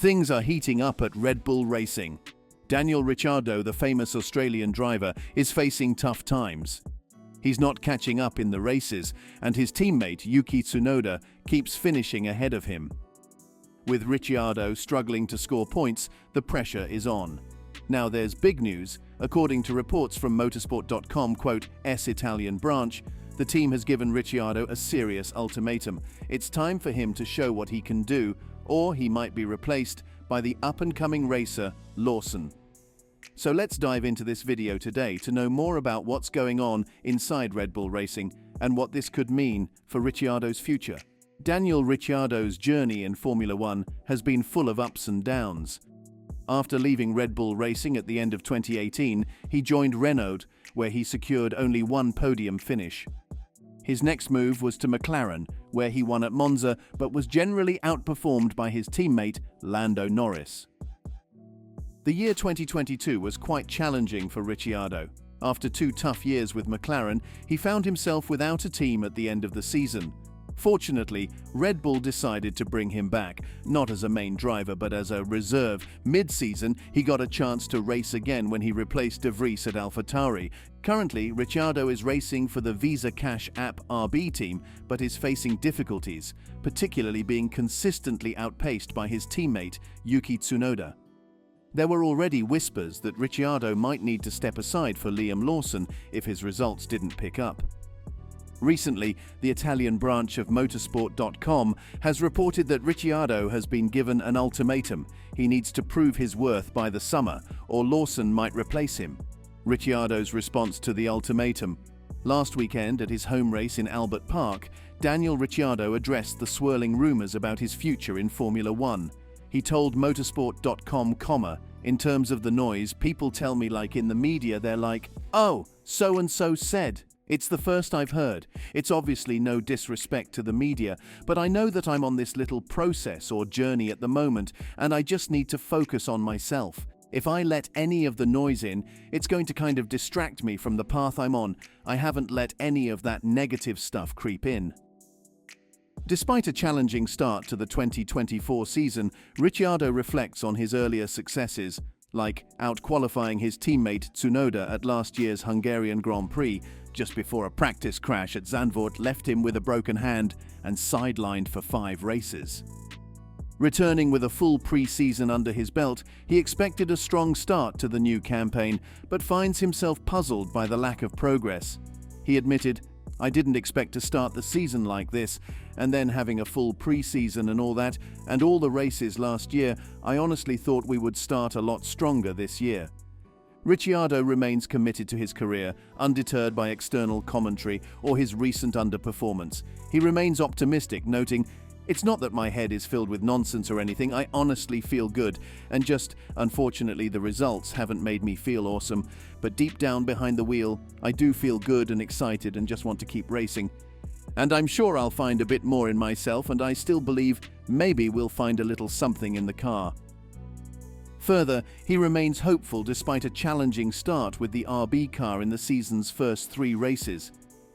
Things are heating up at Red Bull Racing. Daniel Ricciardo, the famous Australian driver, is facing tough times. He's not catching up in the races, and his teammate Yuki Tsunoda keeps finishing ahead of him. With Ricciardo struggling to score points, the pressure is on. Now there's big news. According to reports from Motorsport.com, Italian branch, the team has given Ricciardo a serious ultimatum. It's time for him to show what he can do, or he might be replaced by the up-and-coming racer Lawson. So let's dive into this video today to know more about what's going on inside Red Bull Racing and what this could mean for Ricciardo's future. Daniel Ricciardo's journey in Formula One has been full of ups and downs. After leaving Red Bull Racing at the end of 2018, he joined Renault, where he secured only one podium finish. His next move was to McLaren, where he won at Monza but was generally outperformed by his teammate Lando Norris. The year 2022 was quite challenging for Ricciardo. After 2 tough years with McLaren, he found himself without a team at the end of the season. Fortunately, Red Bull decided to bring him back, not as a main driver but as a reserve. Mid-season, he got a chance to race again when he replaced De Vries at AlphaTauri. Currently, Ricciardo is racing for the Visa Cash App RB team, but is facing difficulties, particularly being consistently outpaced by his teammate Yuki Tsunoda. There were already whispers that Ricciardo might need to step aside for Liam Lawson if his results didn't pick up. Recently, the Italian branch of Motorsport.com has reported that Ricciardo has been given an ultimatum. He needs to prove his worth by the summer, or Lawson might replace him. Ricciardo's response to the ultimatum. Last weekend, at his home race in Albert Park, Daniel Ricciardo addressed the swirling rumors about his future in Formula One. He told Motorsport.com, "In terms of the noise, people tell me like in the media they're like, oh, so-and-so said. It's the first I've heard. It's obviously no disrespect to the media, but I know that I'm on this little process or journey at the moment, and I just need to focus on myself. If I let any of the noise in, it's going to kind of distract me from the path I'm on. I haven't let any of that negative stuff creep in." Despite a challenging start to the 2024 season, Ricciardo reflects on his earlier successes, like out-qualifying his teammate Tsunoda at last year's Hungarian Grand Prix, just before a practice crash at Zandvoort left him with a broken hand and sidelined for 5 races. Returning with a full pre-season under his belt, he expected a strong start to the new campaign, but finds himself puzzled by the lack of progress. He admitted, "I didn't expect to start the season like this, and then having a full pre-season and all that, and all the races last year, I honestly thought we would start a lot stronger this year." Ricciardo remains committed to his career, undeterred by external commentary or his recent underperformance. He remains optimistic, noting, "It's not that my head is filled with nonsense or anything, I honestly feel good, and just, unfortunately, the results haven't made me feel awesome, but deep down behind the wheel, I do feel good and excited and just want to keep racing. And I'm sure I'll find a bit more in myself, and I still believe maybe we'll find a little something in the car." Further, he remains hopeful despite a challenging start with the RB car in the season's first 3 races.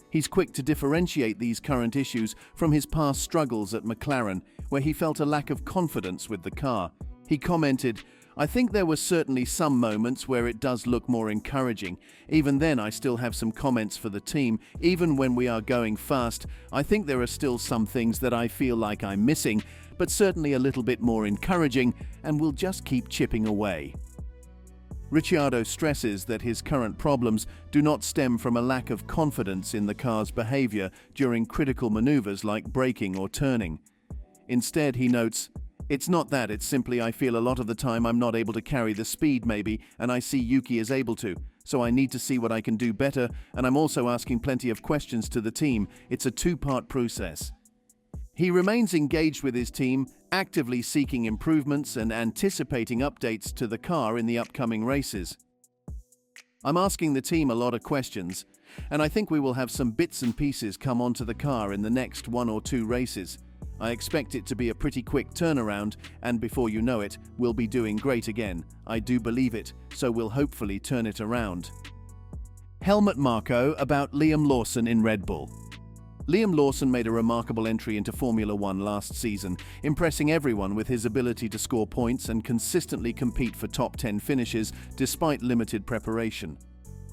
He's quick to differentiate these current issues from his past struggles at McLaren, where he felt a lack of confidence with the car. He commented, "I think there were certainly some moments where it does look more encouraging. Even then, I still have some comments for the team. Even when we are going fast, I think there are still some things that I feel like I'm missing, but certainly a little bit more encouraging, and we'll just keep chipping away." Ricciardo stresses that his current problems do not stem from a lack of confidence in the car's behavior during critical maneuvers like braking or turning. Instead, he notes, "It's not that, it's simply I feel a lot of the time I'm not able to carry the speed maybe, and I see Yuki is able to, so I need to see what I can do better, and I'm also asking plenty of questions to the team. It's a 2-part process." He remains engaged with his team, actively seeking improvements and anticipating updates to the car in the upcoming races. "I'm asking the team a lot of questions, and I think we will have some bits and pieces come onto the car in the next 1 or 2 races. I expect it to be a pretty quick turnaround, and before you know it, we'll be doing great again. I do believe it, so we'll hopefully turn it around." Helmut Marko about Liam Lawson in Red Bull. Liam Lawson made a remarkable entry into Formula One last season, impressing everyone with his ability to score points and consistently compete for top 10 finishes despite limited preparation.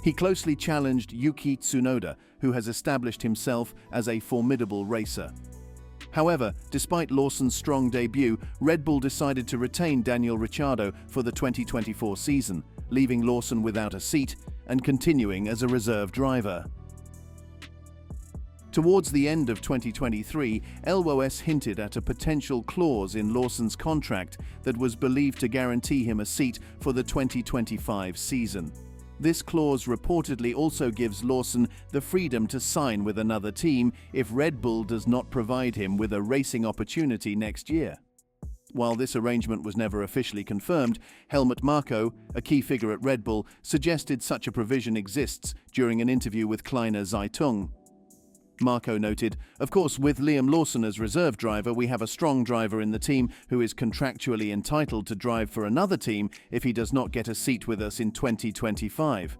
He closely challenged Yuki Tsunoda, who has established himself as a formidable racer. However, despite Lawson's strong debut, Red Bull decided to retain Daniel Ricciardo for the 2024 season, leaving Lawson without a seat and continuing as a reserve driver. Towards the end of 2023, LOS hinted at a potential clause in Lawson's contract that was believed to guarantee him a seat for the 2025 season. This clause reportedly also gives Lawson the freedom to sign with another team if Red Bull does not provide him with a racing opportunity next year. While this arrangement was never officially confirmed, Helmut Marko, a key figure at Red Bull, suggested such a provision exists during an interview with Kleine Zeitung. Marko noted, "Of course, with Liam Lawson as reserve driver, we have a strong driver in the team who is contractually entitled to drive for another team if he does not get a seat with us in 2025.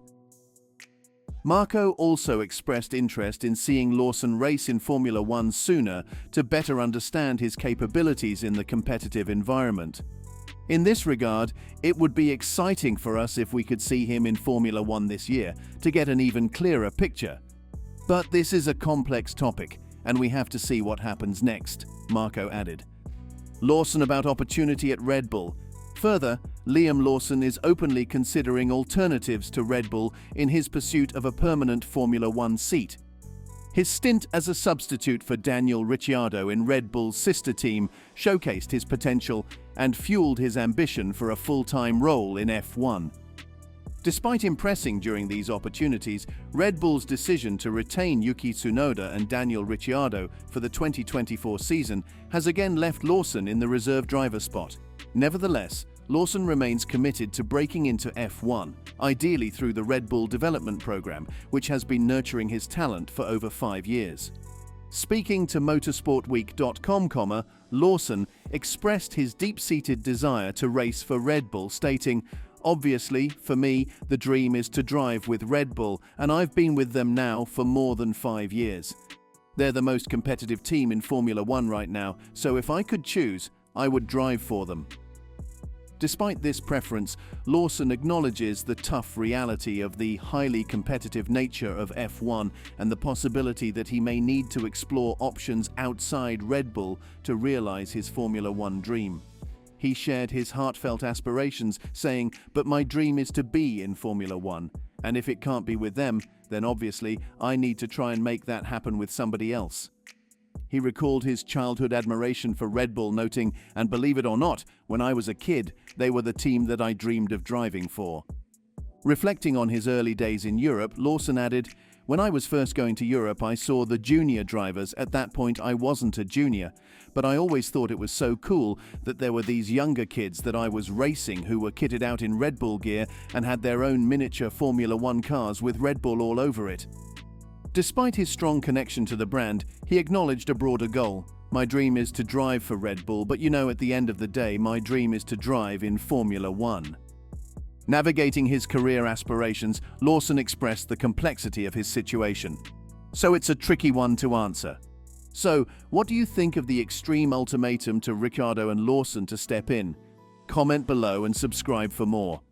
Marko also expressed interest in seeing Lawson race in Formula One sooner to better understand his capabilities in the competitive environment. In this regard, it would be exciting for us if we could see him in Formula One this year to get an even clearer picture. But this is a complex topic, and we have to see what happens next," Marko added. Lawson about opportunity at Red Bull. Further, Liam Lawson is openly considering alternatives to Red Bull in his pursuit of a permanent Formula One seat. His stint as a substitute for Daniel Ricciardo in Red Bull's sister team showcased his potential and fueled his ambition for a full-time role in F1. Despite impressing during these opportunities, Red Bull's decision to retain Yuki Tsunoda and Daniel Ricciardo for the 2024 season has again left Lawson in the reserve driver spot. Nevertheless, Lawson remains committed to breaking into F1, ideally through the Red Bull development program, which has been nurturing his talent for over 5 years. Speaking to motorsportweek.com, Lawson expressed his deep-seated desire to race for Red Bull, stating, "Obviously, for me, the dream is to drive with Red Bull, and I've been with them now for more than 5 years. They're the most competitive team in Formula One right now, so if I could choose, I would drive for them." Despite this preference, Lawson acknowledges the tough reality of the highly competitive nature of F1 and the possibility that he may need to explore options outside Red Bull to realize his Formula One dream. He shared his heartfelt aspirations, saying, "But my dream is to be in Formula One, and if it can't be with them, then obviously I need to try and make that happen with somebody else." He recalled his childhood admiration for Red Bull, noting, "And believe it or not, when I was a kid, they were the team that I dreamed of driving for." Reflecting on his early days in Europe, Lawson added, "When I was first going to Europe, I saw the junior drivers. At that point, I wasn't a junior, but I always thought it was so cool that there were these younger kids that I was racing who were kitted out in Red Bull gear and had their own miniature Formula One cars with Red Bull all over it." Despite his strong connection to the brand, he acknowledged a broader goal. "My dream is to drive for Red Bull, but at the end of the day, my dream is to drive in Formula One." Navigating his career aspirations, Lawson expressed the complexity of his situation. "So it's a tricky one to answer. So, what do you think of the extreme ultimatum to Ricciardo and Lawson to step in? Comment below and subscribe for more."